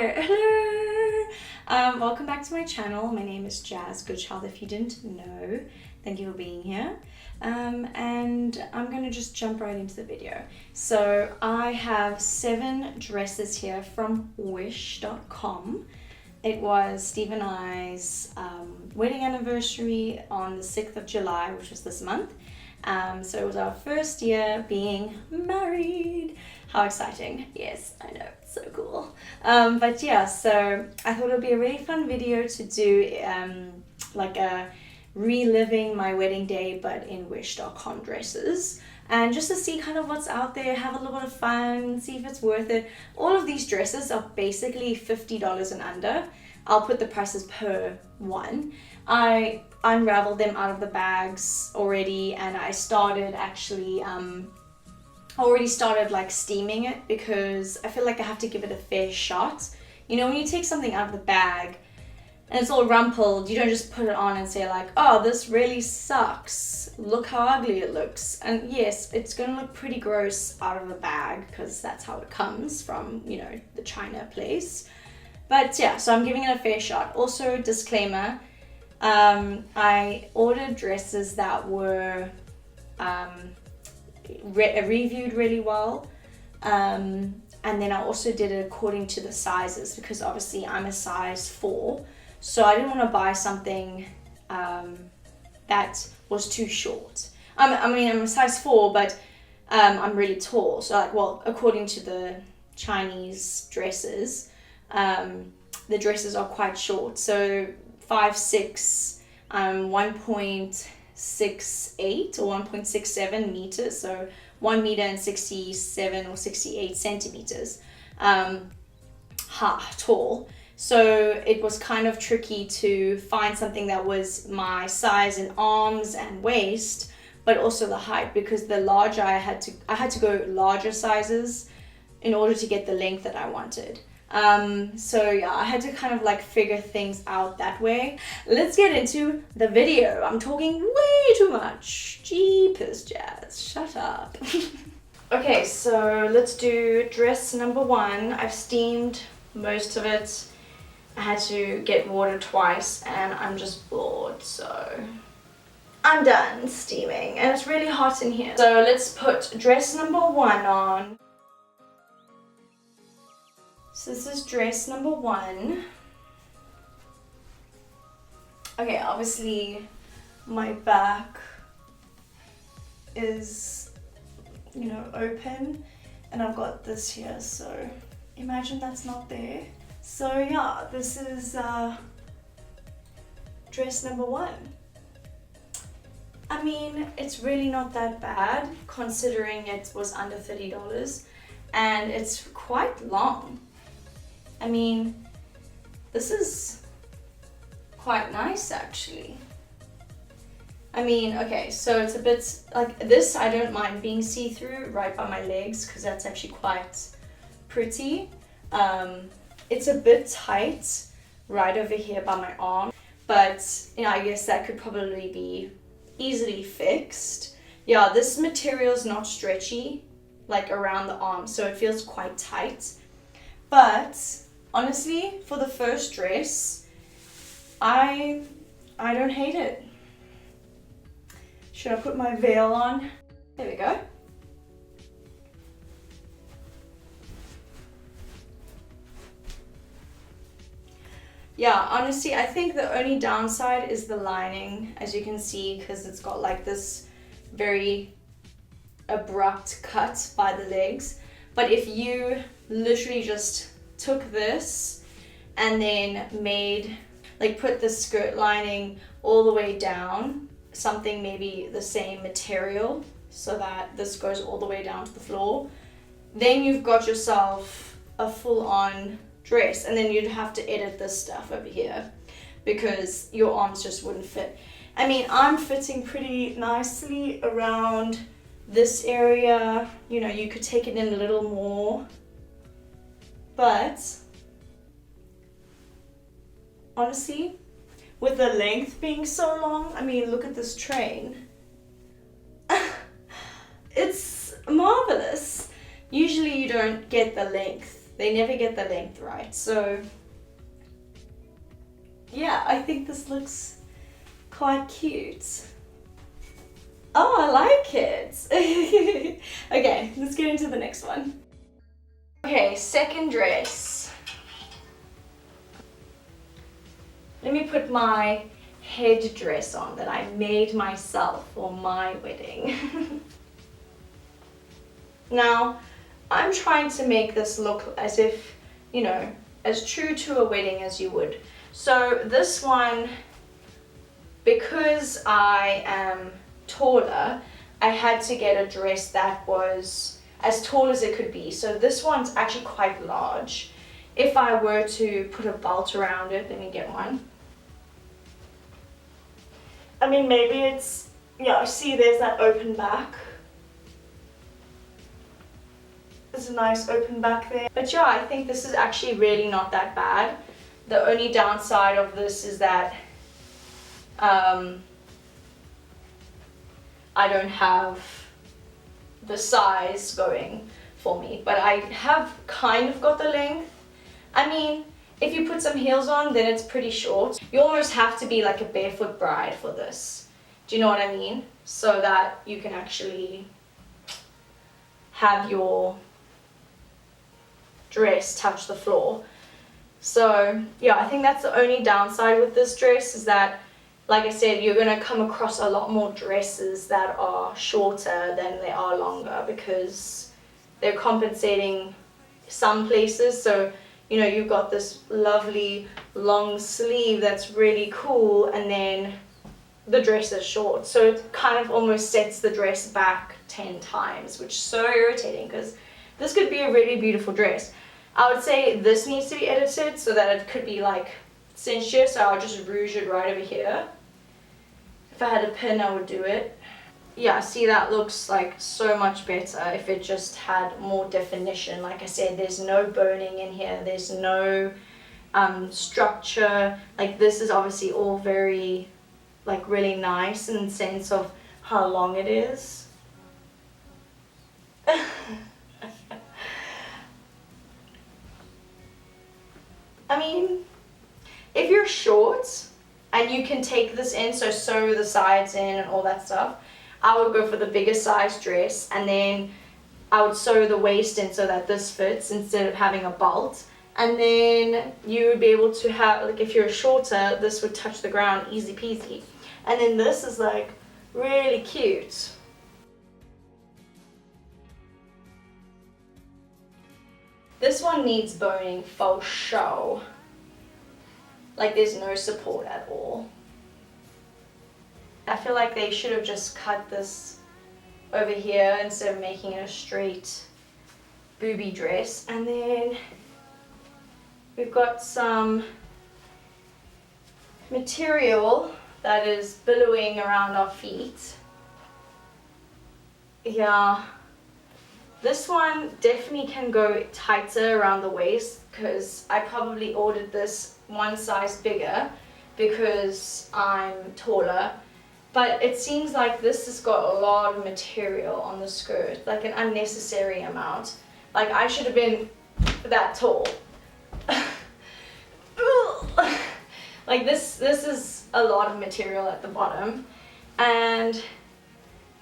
Hello! Welcome back to my channel. My name is Jazz Goodchild, if you didn't know. Thank you for being here. And I'm going to just jump right into the video. So I have 7 dresses here from wish.com. It was Steve and I's wedding anniversary on the 6th of July, which was this month. So it was our first year being married. How exciting. Yes, I know, it's so cool. But yeah, so I thought it would be a really fun video to do like a reliving my wedding day but in wish.com dresses, and just to see kind of what's out there, have a little bit of fun, see if it's worth it. All of these dresses are basically $50 and under. I'll put the prices per one. I unraveled them out of the bags already, and I started actually already started like steaming it because I feel like I have to give it a fair shot. You know, when you take something out of the bag and it's all rumpled, you don't just put it on and say like, oh, this really sucks, look how ugly it looks. And yes, it's gonna look pretty gross out of the bag because that's how it comes from, you know, the China place. But yeah, so I'm giving it a fair shot. Also, disclaimer, I ordered dresses that were reviewed really well, and then I also did it according to the sizes because obviously I'm a size 4, so I didn't want to buy something that was too short. I mean, I'm a size 4, but I'm really tall, so like, well, according to the Chinese dresses, the dresses are quite short, so 5'6", 1.68 or 1.67 meters, so 1 meter and 67 or 68 centimeters tall. So it was kind of tricky to find something that was my size in arms and waist, but also the height, because the larger I had to go larger sizes in order to get the length that I wanted. So yeah, I had to kind of like figure things out that way. Let's get into the video. I'm talking way too much. Jeepers, Jazz, shut up. Okay, so let's do dress number 1. I've steamed most of it. I had to get water twice and I'm just bored, so I'm done steaming and it's really hot in here. So let's put dress number 1 on. So this is dress number 1. Okay, obviously my back is, you know, open, and I've got this here, so imagine that's not there. So yeah, this is dress number 1. I mean, it's really not that bad considering it was under $30 and it's quite long. I mean, this is quite nice actually. I mean, okay, so it's a bit like this. I don't mind being see-through right by my legs because that's actually quite pretty. It's a bit tight right over here by my arm, but you know, I guess that could probably be easily fixed. Yeah, this material is not stretchy like around the arm, so it feels quite tight. But honestly, for the first dress, I don't hate it. Should I put my veil on? There we go. Yeah, honestly, I think the only downside is the lining, as you can see, because it's got like this very abrupt cut by the legs. But if you literally just took this and then made, like, put the skirt lining all the way down, something maybe the same material so that this goes all the way down to the floor, then you've got yourself a full-on dress. And then you'd have to edit this stuff over here because your arms just wouldn't fit. I mean, I'm fitting pretty nicely around this area. You know, you could take it in a little more, but honestly, with the length being so long, I mean, look at this train. It's marvelous. Usually you don't get the length They never get the length right. So yeah, I think this looks quite cute. Oh, I like it. Okay, let's get into the next one. Okay, second dress. Let me put my head dress on that I made myself for my wedding. Now, I'm trying to make this look as if, you know, as true to a wedding as you would. So this one, because I am taller, I had to get a dress that was as tall as it could be. So this one's actually quite large. If I were to put a belt around it, let me get one. I mean, maybe it's, yeah, see there's that open back. There's a nice open back there. But yeah, I think this is actually really not that bad. The only downside of this is that I don't have the size going for me, but I have kind of got the length. I mean, if you put some heels on, then it's pretty short. You almost have to be like a barefoot bride for this. Do you know what I mean? So that you can actually have your dress touch the floor. So yeah, I think that's the only downside with this dress is that, like I said, you're going to come across a lot more dresses that are shorter than they are longer because they're compensating some places. So, you know, you've got this lovely long sleeve that's really cool, and then the dress is short. So it kind of almost sets the dress back 10 times, which is so irritating because this could be a really beautiful dress. I would say this needs to be edited so that it could be like cinched here, so I'll just rouge it right over here. If I had a pin, I would do it. Yeah, see, that looks like so much better if it just had more definition. Like I said, there's no boning in here, there's no structure. Like this is obviously all very, like really nice in the sense of how long it is. I mean, if you're short and you can take this in, so sew the sides in and all that stuff, I would go for the bigger size dress, and then I would sew the waist in so that this fits instead of having a belt. And then you would be able to have, like if you're shorter, this would touch the ground easy peasy. And then this is like really cute. This one needs boning for sure. Like there's no support at all. I feel like they should have just cut this over here instead of making it a straight booby dress. And then we've got some material that is billowing around our feet. Yeah. This one definitely can go tighter around the waist because I probably ordered this one size bigger because I'm taller. But it seems like this has got a lot of material on the skirt, like an unnecessary amount. Like I should have been that tall. Like this is a lot of material at the bottom. And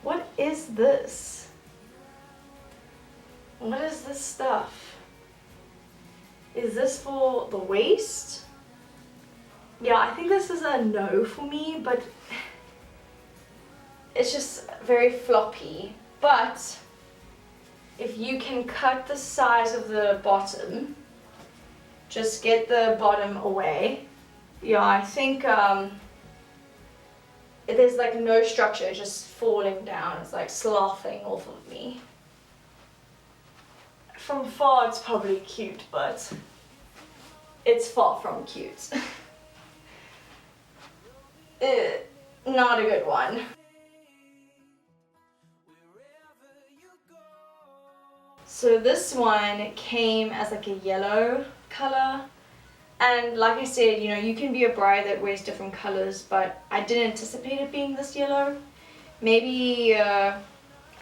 what is this? What is this stuff? Is this for the waist? Yeah, I think this is a no for me, but it's just very floppy. But if you can cut the size of the bottom, just get the bottom away. Yeah, I think there's like no structure, just falling down. It's like sloughing off of me. From far it's probably cute, but it's far from cute. Not a good one. So this one came as like a yellow color, and like I said, you know, you can be a bride that wears different colors, but I didn't anticipate it being this yellow. Maybe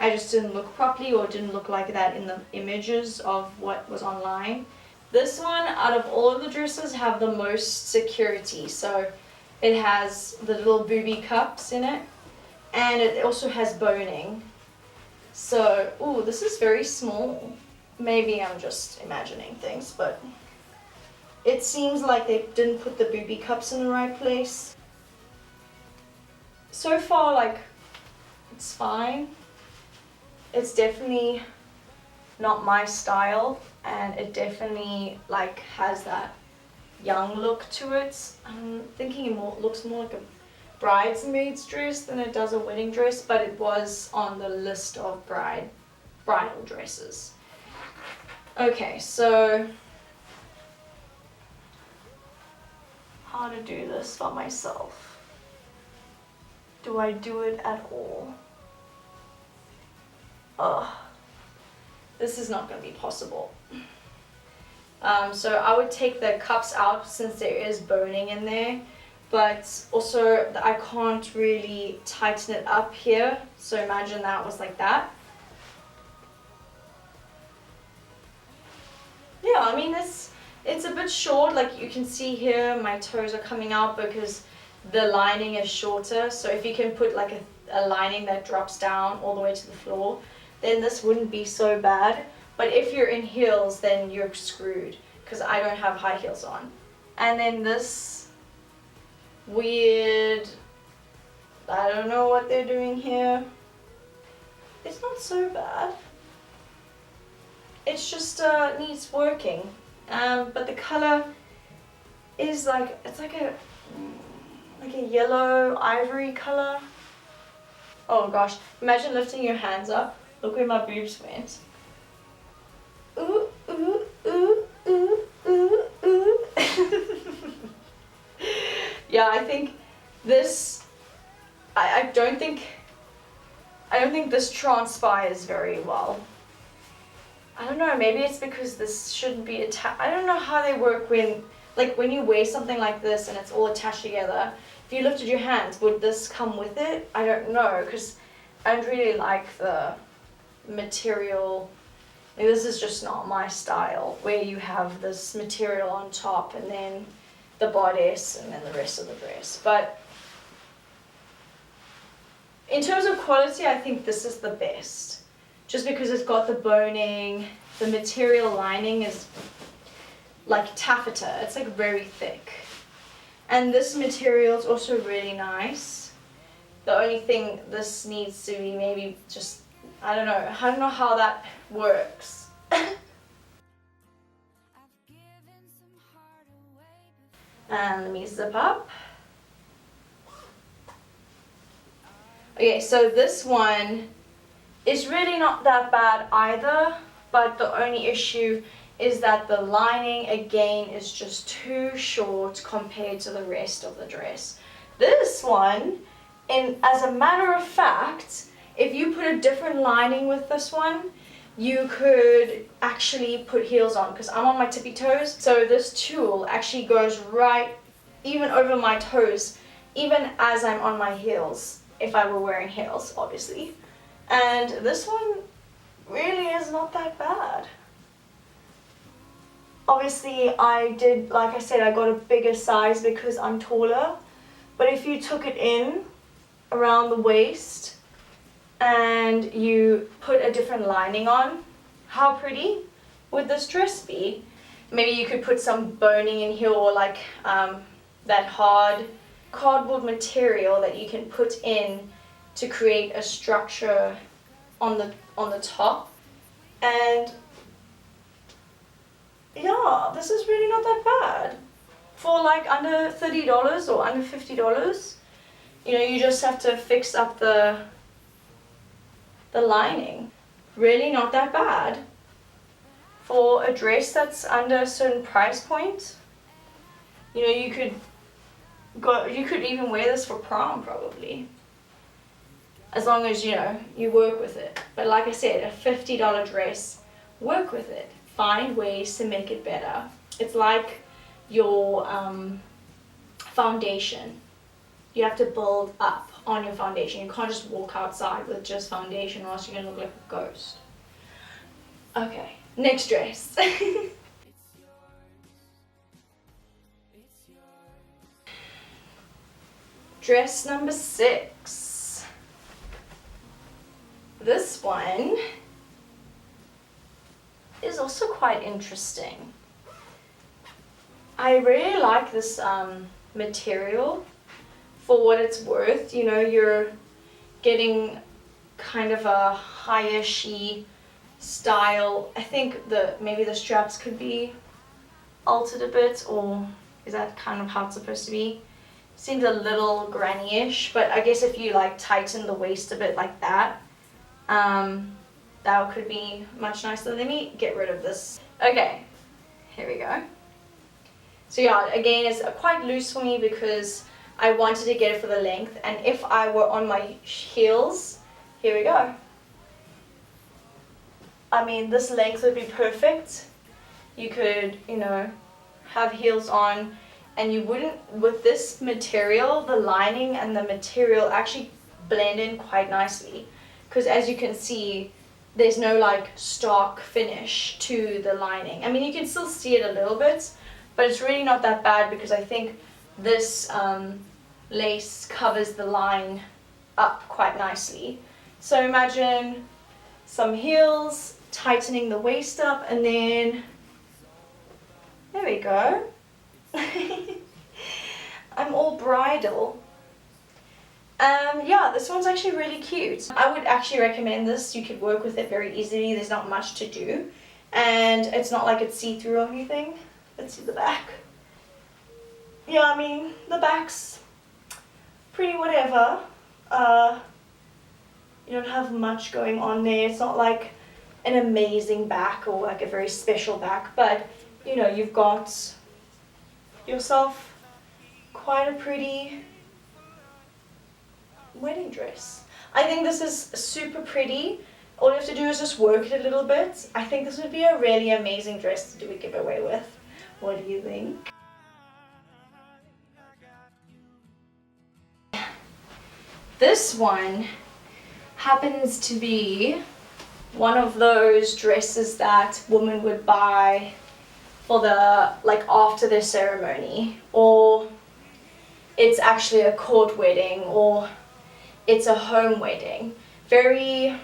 I just didn't look properly, or didn't look like that in the images of what was online. This one, out of all of the dresses, have the most security. So it has the little booby cups in it, and it also has boning. So, ooh, this is very small. Maybe I'm just imagining things, but it seems like they didn't put the booby cups in the right place. So far, like, it's fine. It's definitely not my style, and it definitely like has that young look to it. I'm thinking it looks more like a bridesmaid's dress than it does a wedding dress, but it was on the list of bridal dresses. Okay, so how to do this for myself? Do I do it at all? Ugh. This is not going to be possible. So I would take the cups out since there is boning in there, but also I can't really tighten it up here. So imagine that was like that. Yeah, I mean it's a bit short. Like you can see here, my toes are coming out because the lining is shorter. So if you can put like a lining that drops down all the way to the floor, then this wouldn't be so bad. But if you're in heels, then you're screwed, because I don't have high heels on. And then this weird, I don't know what they're doing here. It's not so bad. It's just needs working. But the color is like, it's like a yellow ivory color. Oh gosh, imagine lifting your hands up. Look where my boobs went. Ooh, ooh, ooh, ooh, ooh, ooh. Yeah, I think this, I don't think this transpires very well. I don't know, maybe it's because this shouldn't be attached. I don't know how they work when you wear something like this and it's all attached together. If you lifted your hands, would this come with it? I don't know, because I don't really like the material. This is just not my style, where you have this material on top and then the bodice and then the rest of the dress. But in terms of quality, I think this is the best. Just because it's got the boning, the material lining is like taffeta. It's like very thick. And this material is also really nice. The only thing this needs to be maybe just, I don't know how that works. And let me zip up. Okay, so this one is really not that bad either, but the only issue is that the lining again is just too short compared to the rest of the dress. This one, as a matter of fact, if you put a different lining with this one, you could actually put heels on, because I'm on my tippy toes. So this tulle actually goes right even over my toes, even as I'm on my heels, if I were wearing heels, obviously. And this one really is not that bad. Obviously, like I said, I got a bigger size because I'm taller. But if you took it in around the waist and you put a different lining on, how pretty would this dress be? Maybe you could put some boning in here, or like that hard cardboard material that you can put in to create a structure on the top. And yeah, this is really not that bad. For like under $30 or under $50, you know, you just have to fix up the lining. Really not that bad. For a dress that's under a certain price point, you know, you could even wear this for prom probably. As long as, you know, you work with it. But like I said, a $50 dress, work with it. Find ways to make it better. It's like your foundation. You have to build up on your foundation. You can't just walk outside with just foundation, or else you're gonna look like a ghost. Okay, next dress. Dress number 6. This one is also quite interesting. I really like this material for what it's worth. You know, you're getting kind of a higher-shy style. I think maybe the straps could be altered a bit, or is that kind of how it's supposed to be? Seems a little granny-ish, but I guess if you like tighten the waist a bit like that, that could be much nicer. Let me get rid of this. Okay, here we go. So yeah, again, it's quite loose for me because I wanted to get it for the length, and if I were on my heels, here we go. I mean, this length would be perfect. You could, you know, have heels on, and you wouldn't, with this material, the lining and the material actually blend in quite nicely. Because as you can see, there's no like stark finish to the lining. I mean, you can still see it a little bit, but it's really not that bad because I think this lace covers the line up quite nicely. So imagine some heels, tightening the waist up, and then there we go. I'm all bridal. Yeah, this one's actually really cute. I would actually recommend this. You could work with it very easily. There's not much to do, and it's not like it's see-through or anything. Let's see the back. Yeah, I mean, the back's pretty whatever. You don't have much going on there. It's not like an amazing back or like a very special back, but you know, you've got yourself quite a pretty wedding dress. I think this is super pretty. All you have to do is just work it a little bit. I think this would be a really amazing dress to do a giveaway with. What do you think? This one happens to be one of those dresses that women would buy for the, like, after their ceremony, or it's actually a court wedding, or it's a home wedding. Very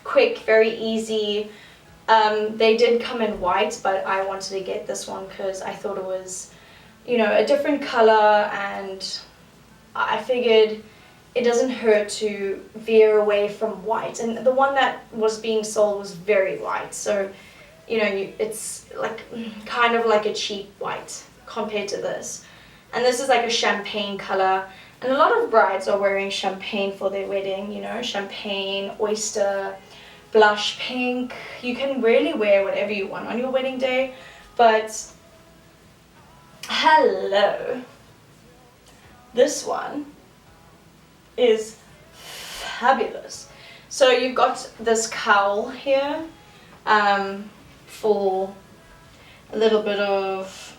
quick, very easy. They did come in white, but I wanted to get this one because I thought it was, you know, a different color, and I figured it doesn't hurt to veer away from white. And the one that was being sold was very white, so you know, it's like kind of like a cheap white compared to this. And this is like a champagne color, and a lot of brides are wearing champagne for their wedding, you know, champagne, oyster, blush pink. You can really wear whatever you want on your wedding day, but hello, this one is fabulous. So you've got this cowl here for a little bit of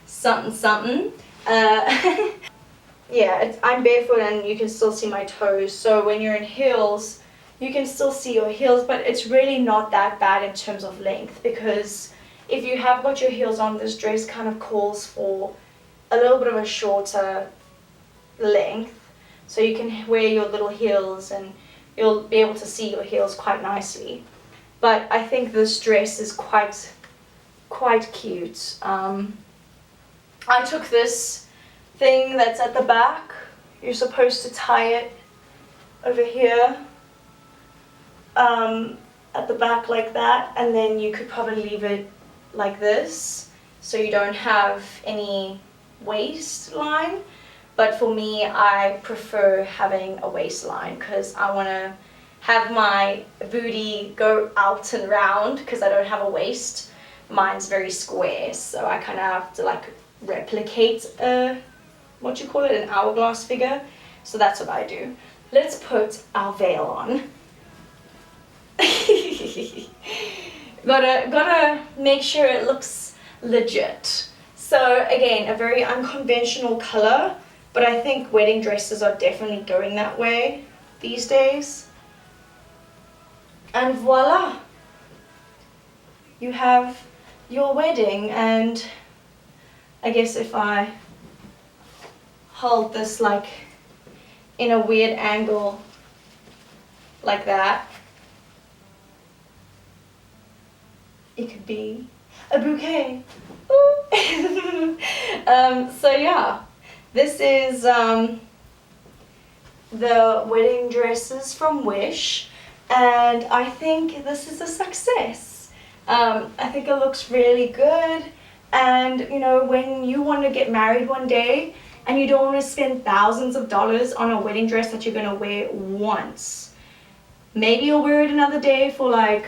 something something. Yeah, I'm barefoot and you can still see my toes, so when you're in heels you can still see your heels, but it's really not that bad in terms of length, because if you have got your heels on, this dress kind of calls for a little bit of a shorter length, so you can wear your little heels and you'll be able to see your heels quite nicely. But I think this dress is quite cute. I took this thing that's at the back. You're supposed to tie it over here at the back like that, and then you could probably leave it like this so you don't have any waistline. But for me, I prefer having a waistline because I want to have my booty go out and round because I don't have a waist. Mine's very square, so I kind of have to like replicate what you call it, an hourglass figure. So that's what I do. Let's put our veil on. Gotta make sure it looks legit. So again, a very unconventional color, but I think wedding dresses are definitely going that way these days. And voila, you have your wedding. And I guess if I hold this like in a weird angle like that. It could be a bouquet. So yeah, this is the wedding dresses from Wish, and I think this is a success. I think it looks really good, and you know, when you want to get married one day and you don't want to spend thousands of dollars on a wedding dress that you're going to wear once, maybe you'll wear it another day for like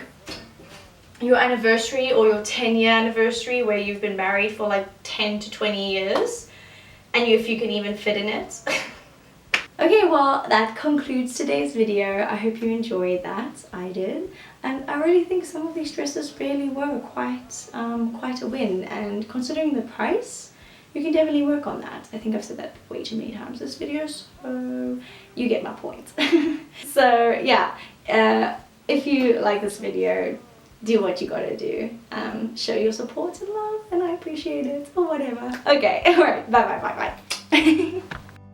your anniversary or your 10-year anniversary where you've been married for like 10 to 20 years, and if you can even fit in it. Okay, well, that concludes today's video. I hope you enjoyed that. I did. And I really think some of these dresses really were quite a win. And considering the price, you can definitely work on that. I think I've said that way too many times in this video, so you get my point. So yeah, if you like this video, do what you gotta do. Show your support and love, and I appreciate it, or whatever. Okay, alright, bye.